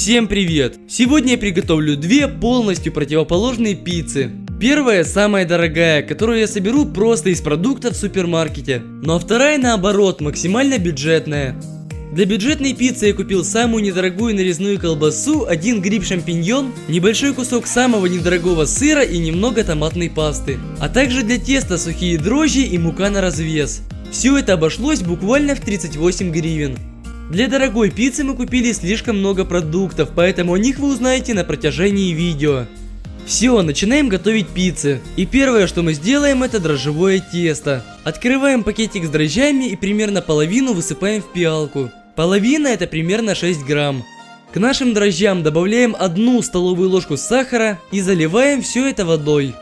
Всем привет! Сегодня я приготовлю две полностью противоположные пиццы. Первая самая дорогая, которую я соберу просто из продуктов в супермаркете. Ну а вторая наоборот, максимально бюджетная. Для бюджетной пиццы я купил самую недорогую нарезную колбасу, один гриб шампиньон, небольшой кусок самого недорогого сыра и немного томатной пасты. А также для теста сухие дрожжи и мука на развес. Все это обошлось буквально в 38 гривен. Для дорогой пиццы мы купили слишком много продуктов, поэтому о них вы узнаете на протяжении видео. Все, начинаем готовить пиццы. И первое, что мы сделаем, это дрожжевое тесто. Открываем пакетик с дрожжами и примерно половину высыпаем в пиалку. Половина это примерно 6 грамм. К нашим дрожжам добавляем 1 столовую ложку сахара и заливаем все это водой.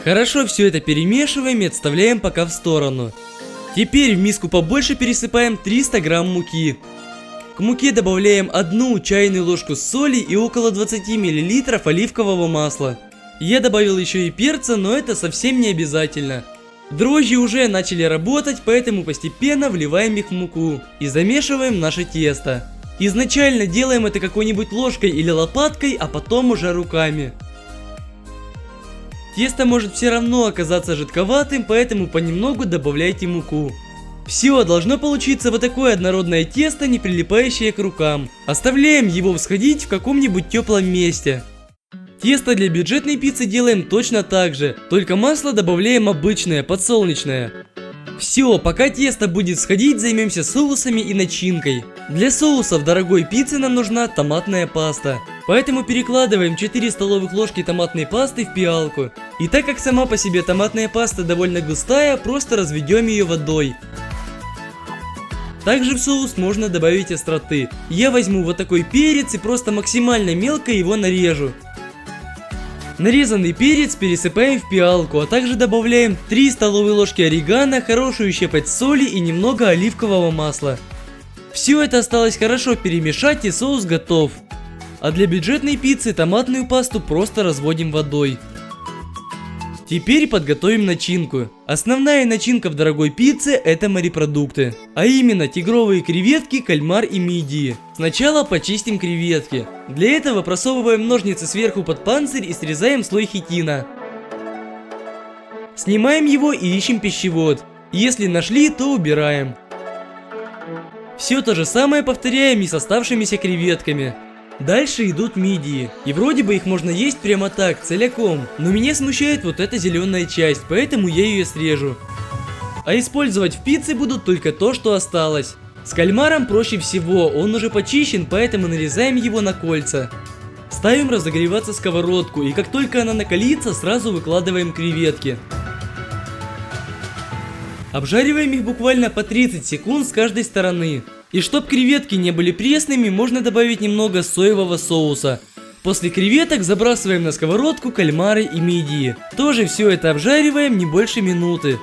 Хорошо все это перемешиваем и отставляем пока в сторону. Теперь в миску побольше пересыпаем 300 грамм муки. К муке добавляем 1 чайную ложку соли и около 20 мл оливкового масла. Я добавил еще и перца, но это совсем не обязательно. Дрожжи уже начали работать, поэтому постепенно вливаем их в муку и замешиваем наше тесто. Изначально делаем это какой-нибудь ложкой или лопаткой, а потом уже руками. Тесто может все равно оказаться жидковатым, поэтому понемногу добавляйте муку. Все, должно получиться вот такое однородное тесто, не прилипающее к рукам. Оставляем его всходить в каком-нибудь теплом месте. Тесто для бюджетной пиццы делаем точно так же, только масло добавляем обычное, подсолнечное. Все, пока тесто будет сходить, займемся соусами и начинкой. Для соусов дорогой пиццы нам нужна томатная паста. Поэтому перекладываем 4 столовых ложки томатной пасты в пиалку. И так как сама по себе томатная паста довольно густая, просто разведем ее водой. Также в соус можно добавить остроты. Я возьму вот такой перец и просто максимально мелко его нарежу. Нарезанный перец пересыпаем в пиалку, а также добавляем 3 столовые ложки орегано, хорошую щепоть соли и немного оливкового масла. Все это осталось хорошо перемешать и соус готов. А для бюджетной пиццы томатную пасту просто разводим водой. Теперь подготовим начинку. Основная начинка в дорогой пицце это морепродукты. А именно тигровые креветки, кальмар и мидии. Сначала почистим креветки. Для этого просовываем ножницы сверху под панцирь и срезаем слой хитина. Снимаем его и ищем пищевод. Если нашли, то убираем. Все то же самое повторяем и с оставшимися креветками. Дальше идут мидии, и вроде бы их можно есть прямо так, целиком, но меня смущает вот эта зеленая часть, поэтому я ее срежу. А использовать в пицце будут только то, что осталось. С кальмаром проще всего, он уже почищен, поэтому нарезаем его на кольца. Ставим разогреваться сковородку, и как только она накалится, сразу выкладываем креветки. Обжариваем их буквально по 30 секунд с каждой стороны. И чтоб креветки не были пресными, можно добавить немного соевого соуса. После креветок забрасываем на сковородку кальмары и мидии. Тоже все это обжариваем не больше минуты.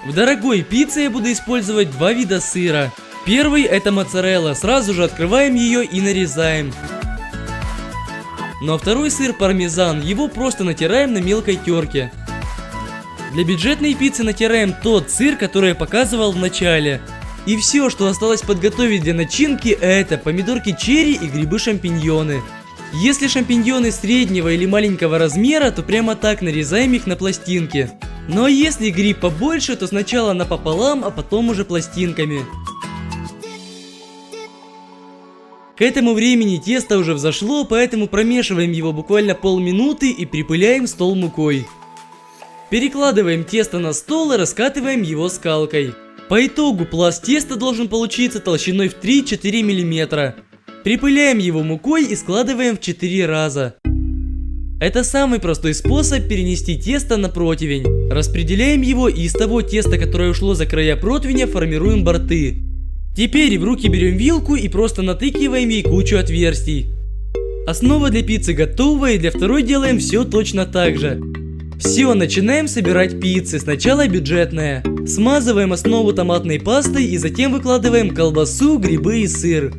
В дорогой пицце я буду использовать 2 вида сыра. Первый это моцарелла, сразу же открываем ее и нарезаем. Ну а второй сыр пармезан, его просто натираем на мелкой терке. Для бюджетной пиццы натираем тот сыр, который я показывал в начале. И все, что осталось подготовить для начинки, это помидорки черри и грибы-шампиньоны. Если шампиньоны среднего или маленького размера, то прямо так нарезаем их на пластинки. Ну а если гриб побольше, то сначала напополам, а потом уже пластинками. К этому времени тесто уже взошло, поэтому промешиваем его буквально полминуты и припыляем стол мукой. Перекладываем тесто на стол и раскатываем его скалкой. По итогу пласт теста должен получиться толщиной в 3-4 мм. Припыляем его мукой и складываем в 4 раза. Это самый простой способ перенести тесто на противень. Распределяем его и из того теста, которое ушло за края противня, формируем борты. Теперь в руки берем вилку и просто натыкиваем ей кучу отверстий. Основа для пиццы готова, и для второй делаем все точно так же. Все, начинаем собирать пиццы, сначала бюджетная. Смазываем основу томатной пастой и затем выкладываем колбасу, грибы и сыр.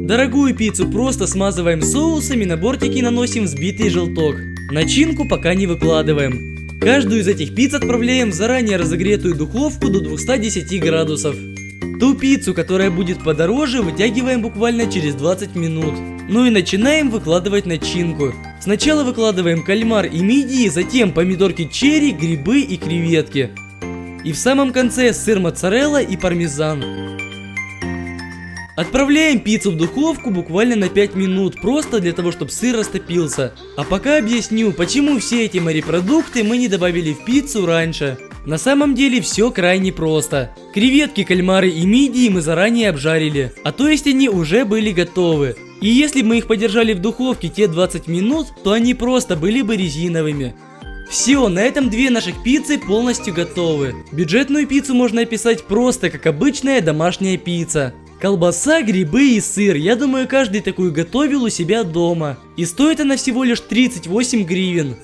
Дорогую пиццу просто смазываем соусами, на бортики наносим взбитый желток. Начинку пока не выкладываем. Каждую из этих пиц отправляем в заранее разогретую духовку до 210 градусов. Ту пиццу, которая будет подороже, вытягиваем буквально через 20 минут. Ну и начинаем выкладывать начинку. Сначала выкладываем кальмар и мидии, затем помидорки черри, грибы и креветки. И в самом конце сыр моцарелла и пармезан. Отправляем пиццу в духовку буквально на 5 минут, просто для того, чтобы сыр растопился. А пока объясню, почему все эти морепродукты мы не добавили в пиццу раньше. На самом деле все крайне просто. Креветки, кальмары и мидии мы заранее обжарили, а то есть они уже были готовы. И если бы мы их подержали в духовке те 20 минут, то они просто были бы резиновыми. Все, на этом две наших пиццы полностью готовы. Бюджетную пиццу можно описать просто как обычная домашняя пицца. Колбаса, грибы и сыр, я думаю, каждый такую готовил у себя дома. И стоит она всего лишь 38 гривен.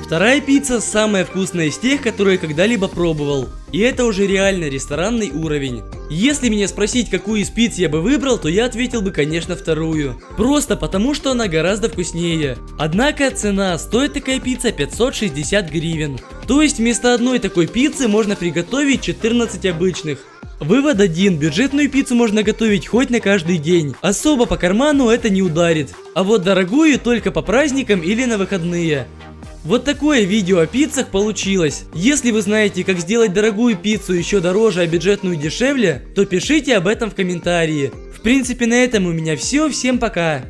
Вторая пицца самая вкусная из тех, которые я когда-либо пробовал. И это уже реально ресторанный уровень. Если меня спросить, какую из пицц я бы выбрал, то я ответил бы, конечно, вторую. Просто потому, что она гораздо вкуснее. Однако цена: стоит такая пицца 560 гривен. То есть вместо одной такой пиццы можно приготовить 14 обычных. Вывод 1. Бюджетную пиццу можно готовить хоть на каждый день. Особо по карману это не ударит. А вот дорогую только по праздникам или на выходные. Вот такое видео о пиццах получилось. Если вы знаете, как сделать дорогую пиццу еще дороже, а бюджетную дешевле, то пишите об этом в комментарии. В принципе, на этом у меня все. Всем пока!